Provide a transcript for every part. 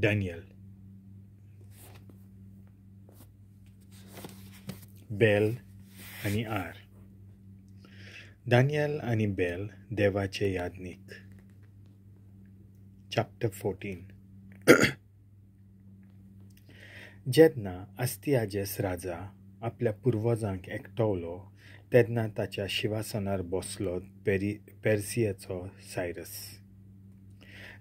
Daniel. Bell आणि R. Daniel आणि bell देवाचे याज्ञिक. चॅप्टर 14. जेन्ना अस्तियाजेस राजा आपल्या पुर्वजांक एकटवलो तेन्ना ताच्या शिवासनार बसलो पेर्सियेचो सायरस.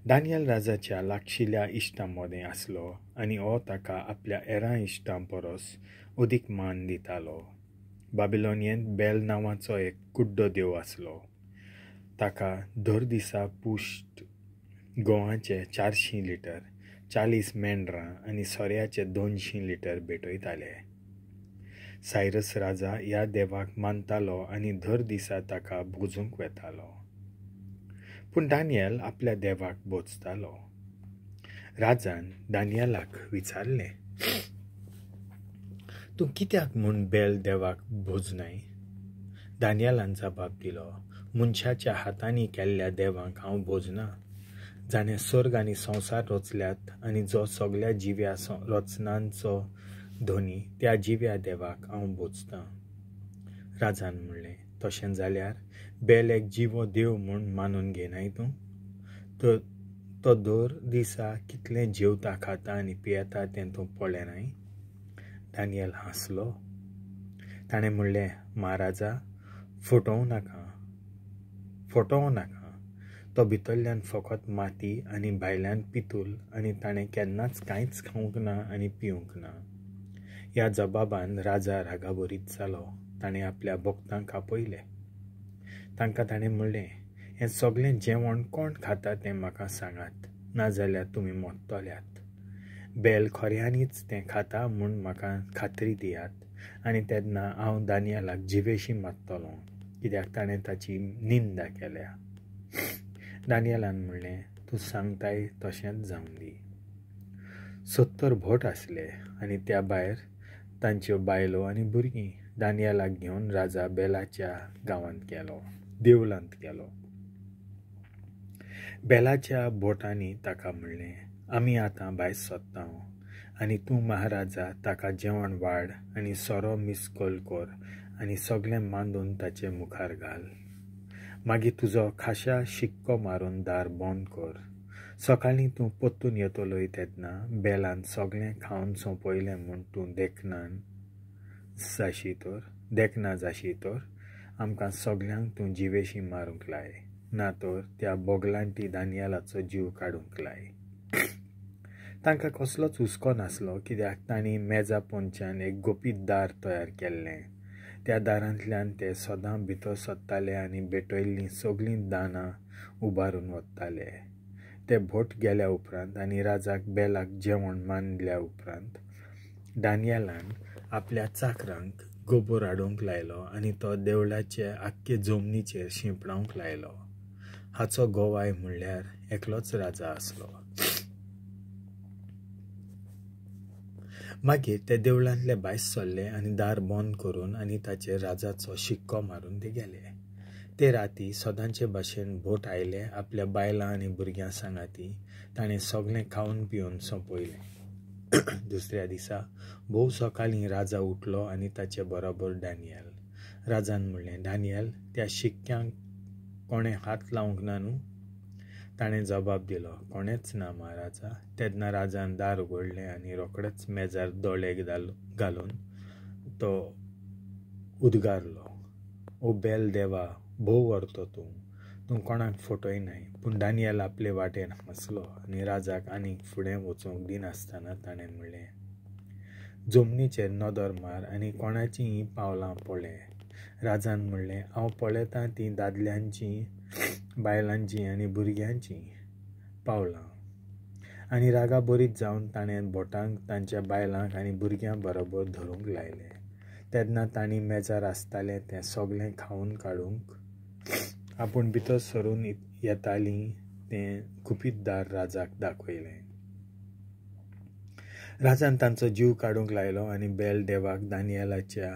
डॅनियल राजाच्या लागशिल्ल्या इश्टां मदें आसलो आनी हो ताका आपल्या हेरां इश्टां परस अदीक मान दितालो. बाबिलोनियेंत बेल नांवाचो एक कुड्डो देव आसलो. ताका दर दिसा पुश्ट गोवाचे 400 लिटर, 40 मेंढरां आनी सोऱ्याचे 200 लिटर भेटयताले. सायरस राजा ह्या देवाक मानतालो आनी दर दिसा ताका भोजूंक वेतालो. पूण डॅनियल आपल्या देवाक भोजतालो. राजान डॅनियलाक विचारलें, तूं कित्याक म्हूण बेल देवाक भोजनाय? डॅनियलान जबाब दिलो, मनशाच्या हातांनी केल्ल्या देवाक हांव भोजना. जाणें सर्ग आनी संवसार रचल्यात आनी जो सगळ्या जिव्या रचनांचो धोनी त्या जिव्या देवाक हांव भोजतां. राजान म्हणलें, तशें जाल्यार बेल एक जिवो देव म्हूण मानून घेनाय तूं? तो दर दिसा कितलें जेवता खाता आनी पियेता तें तूं पळयनाय? डॅनियल हांसलो. ताणें म्हणलें, महाराजा, फटोवं नाका. तो भितरल्यान फकत माती आनी भायल्यान पितूल आनी ताणें केन्नाच कांयच खावंक ना आनी पिवंक ना. ह्या जबाबान राजा रागाबरीत जालो. ताणें आपल्या भक्तांक आपयले. तांकां ताणें म्हणलें, हें सगळें जेवण कोण खाता तें म्हाका सांगात, नाजाल्यार तुमी मरतल्यात. बेल खऱ्यांनीच तें खाता म्हूण म्हाका खात्री दियात आनी तेन्ना हांव डॅनियलाक जिवेशी मारतलों, कित्याक ताणें ताची निंदा केल्या. डॅनियलान म्हणलें, तूं सांगताय तशेंच जावं दी. 70 भट आसले आनी त्या भायर तांच्यो बायलो आनी भुरगीं. डॅनियलाक घेवन राजा बेलाच्या देवळांत गेलो. बेलाच्या भटांनी ताका म्हणलें, आमी आतां भायर सरतां आनी तूं महाराजा ताका जेवण वाड आनी सोरो मिस्कोल कर आनी सगळें बांदून ताचे मुखार घाल. मागीर तुजो खाशा शिक्को मारून दार बंद कर. सकाळीं तूं परतून येतलोय तेन्ना बेलान सगळें खावन सोंपयलें म्हूण तूं देखना जाशी तर आमकां सगळ्यांक तूं जिवेशी मारूंक लाय, ना तर त्या बोगलांटी डॅनियलाचो जीव काडूंक लाय. तांकां कसलोच हुस्को नासलो, कित्याक तांणी मेजा पोंदच्यान एक गोपीत दार तयार केल्लें. त्या दारांतल्यान ते सदां भितर सरताले आनी भेटयल्लीं सगळीं दानां उबारून वताले. ते भट गेल्या उपरांत आनी राजाक बेलाक जेवण मांडल्या उपरांत डॅनियलान आपल्या चाकरांक गोबोर हाडूंक लायलो आनी तो देवळाचे आख्खे जमनीचेर शिंपडावंक लायलो. हाचो गोवाय म्हणल्यार एकलोच राजा आसलो. मागीर ते देवळांतले भायर सरले आनी दार बंद करून आनी ताचेर राजाचो शिक्को मारून ते गेले. ते राती सदांचे भाशेन भट आयले आपल्या बायलां आनी भुरग्यां सांगाती. ताणें सगळें खावन पिवन सोंपयलें. दुसऱ्या दिसा भोव सकाळीं राजा उठलो आनी ताचे बरोबर डॅनियल. राजान म्हणलें, डॅनियल, त्या शिक्क्यांक कोणें हात लावंक ना न्हू? ताणें जबाब दिलो, कोणेंच ना महाराजा. तेन्ना राजान दार उगडलें आनी रोखडेच मेजार दोळे घालून तो उद्गारलो, ओ बेल देवा, भोव व्हरतो तूं कोणाक फटयनाय. पूण डॅनियल आपले वाटेन हांसलो आनी राजाक आनीक फुडें वचूंक दिनासतना ताणें म्हणलें, जमनीचेर नदर मार आनी कोणाचींय पावलां पळय. राजान म्हणलें, हांव पळयतां तीं दादल्यांचीं, बायलांचीं आनी भुरग्यांचीं पावलां. आनी रागाबरीत जावन ताणें भटांक तांच्या बायलांक आनी भुरग्यां बरोबर धरूंक लायलें. तेन्ना तांणी मेजार आसतालें तें सगळें खावन काडूंक आपूण भितर सरून येतालीं तें गुपीत दार राजाक दाखयलें. राजान तांचो जीव काडूंक लायलो आनी बेल देवाक डॅनियलाच्या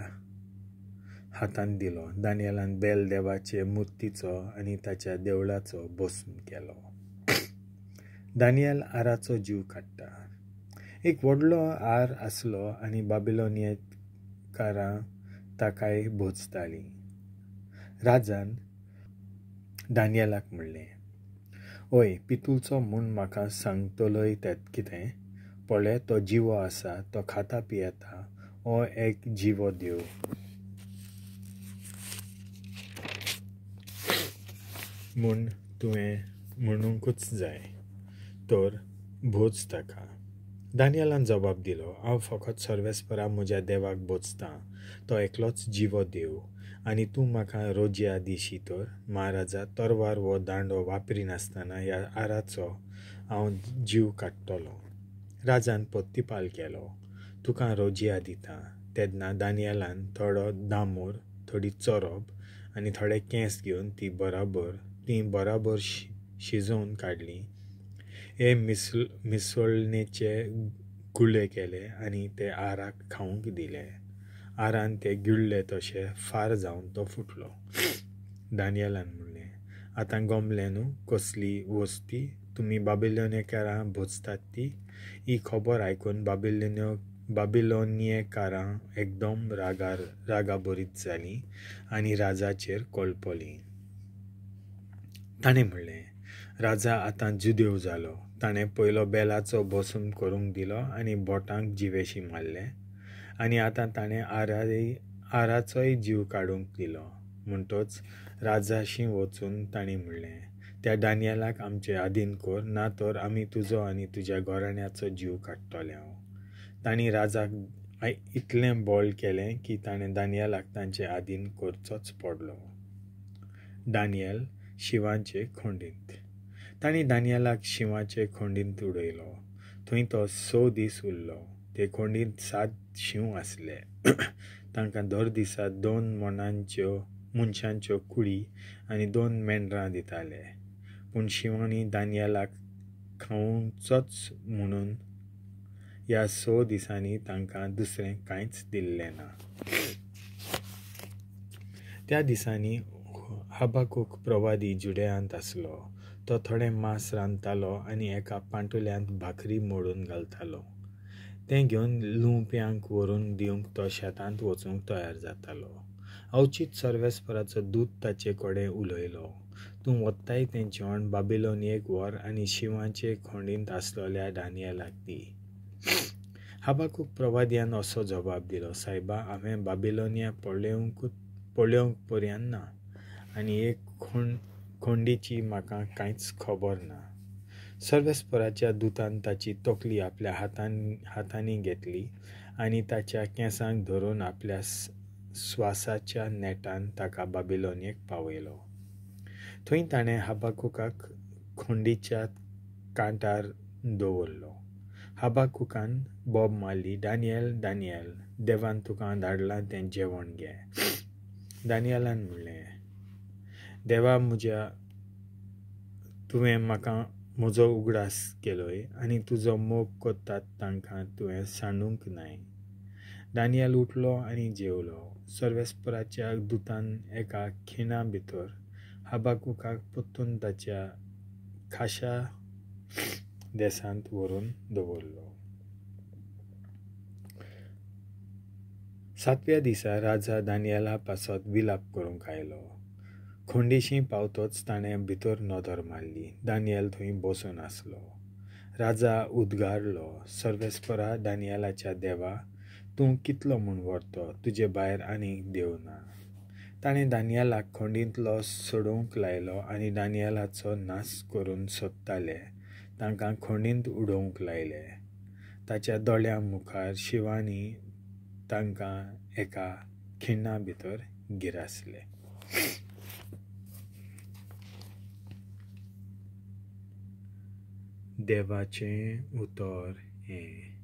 हातांत दिलो. डॅनियलान बेल देवाचे मुर्तीचो आनी ताच्या देवळाचो भस्म केलो. दानियल आराचो जीव काडटा. एक व्हडलो आर आसलो आनी बाबिलोनियेकारां ताकाय भोजतालीं. राजान दानियलाक म्हणलें, ओय, पितूलचो म्हूण म्हाका सांगतलोय कितें? पळय, तो जिवो आसा, तो खाता पियेता, हो एक जिवो देव. म्हूण तुवें म्हणूंकूच जाय, तर भोज ताका. दानियलान जबाब दिलो, हांव फकत सर्वेस्परा म्हज्या देवाक भोजतां, तो एकलोच जिवो देव, आनी तूं म्हाका रोजया दिशी तर महाराजा तरवार वो दांडो वापरिनासतना ह्या आराचो हांव जीव काडटलों. राजान पोत्तीपाल केलो, तुका रोजया दिता. तेन्ना दानियलान थोडो दामोर, थोडी चोरोप आनी थोडे केंस घेवन ती बराबर शिजोवन काडली. हे मिसळणेचे गुळे केले आनी ते आराक खावंक दिले. आरान ते गिळ्ळे तशे फार जावन तो फुटलो. दानियलान म्हणलें, आतां गमलें न्हू कसली वस्ती तुमी बाबिलोनियेकारां भोजतात ती? ही खबर आयकून बाबिलोनियेकारां एकदम रागाबरीत जालीं आनी राजाचेर कळपलीं. ताणें म्हणलें, राजा आतां जुदेव जालो. ताणें पयलो बेलाचो बसून करूंक दिलो आनी बोटांक जिवेशी मारले, आनी आतां ताणें आराचोय जीव काडूंक दिलो. म्हणटच राजाशी वचून ताणीं म्हणलें, त्या दानियलाक आमचे आधीन कर, ना तर आमी तुजो आनी तुज्या घोराण्याचो जीव काडटले. तांणी राजाक इतलें बोळ केलें की ताणें दानियलाक तांचे आधीन करचोच पडलो. दानियल शिवांचे खोंडींत. तांणी दानियलाक शिवाचे खोंडींत उडयलो. थंय तो 6 दीस उरलो. ते खोंडींत 7 शिव आसले. तांकां दर दिसा 2 मनशांच्यो कुडी आनी 2 मेंढरां दिताले. पूण शिवांनी दानियलाक खावचोच म्हणून ह्या 6 दिसांनी तांकां दुसरें कांयच दिल्लें ना. त्या दिसांनी हबाकूक प्रवादी जुडेयांत आसलो. तो थोडें मांस रांदतालो आनी एका पांटुल्यांत भाकरी मोडून घालतालो. तें घेवन लुंवप्यांक व्हरून दिवंक तो शेतांत वचूंक तयार जातालो. अवचीत सर्वेस्पराचो दूत ताचे कडेन उलयलो, तूं वत्ताय तें जेवण बाबिलोनियेक व्हर आनी शिवांचे खोंडींत आसलोल्या दानियलाक दी. हबाकूक प्रवादियान असो जबाब दिलो, सायबा, हांवें बाबिलोनिया पळोवंक पर्यंत ना, आनी एक खोंडीची म्हाका कांयच खबर ना. सर्वेस्पराच्या दुतान ताची तकली आपल्या हातांनी घेतली आनी ताच्या केंसांक धरून आपल्या स्वासाच्या नेटान ताका बाबिलोनियेक पावयलो. थंय ताणें हबाकूकाक खोंडीच्या कांठार दवरलो. हबाकूकान बोब मारली, दानियल, दानियल, देवान तुका धाडलां तें जेवण घे. दानियलान म्हणलें, देवा, तुवें म्हाका म्हजो उगडास केलोय आनी तुजो मोग कोत्तात तांकां तुवें सांडूंक नाय. दानियल उठलो आनी जेवलो. सर्वेस्पराच्या दुतान एका खिणा भितर हबाकूकाक पोत्तून ताच्या खाशा देसांत व्हरून दवरलो. 7व्या दिसा राजा दानियला पासत विलाप करूंक आयलो. खोंडीशी पावतोच ताणें भितर नदर मारली. दानियल थंय बसून आसलो. राजा उद्गारलो, सर्वेस्परा दानियलाच्या देवा, तूं कितलो म्हूण व्हरतो, तुजे भायर आनीक देव ना. ताणें दानियलाक खोंडींतलो सोडूंक लायलो आनी दानियलाचो नाश करून सोदताले तांकां खोंडींत उडोवंक लायले. ताच्या दोळ्यां मुखार शिवांनी तांकां एका खिणा भितर गिरासले. देवाचें उतर हें.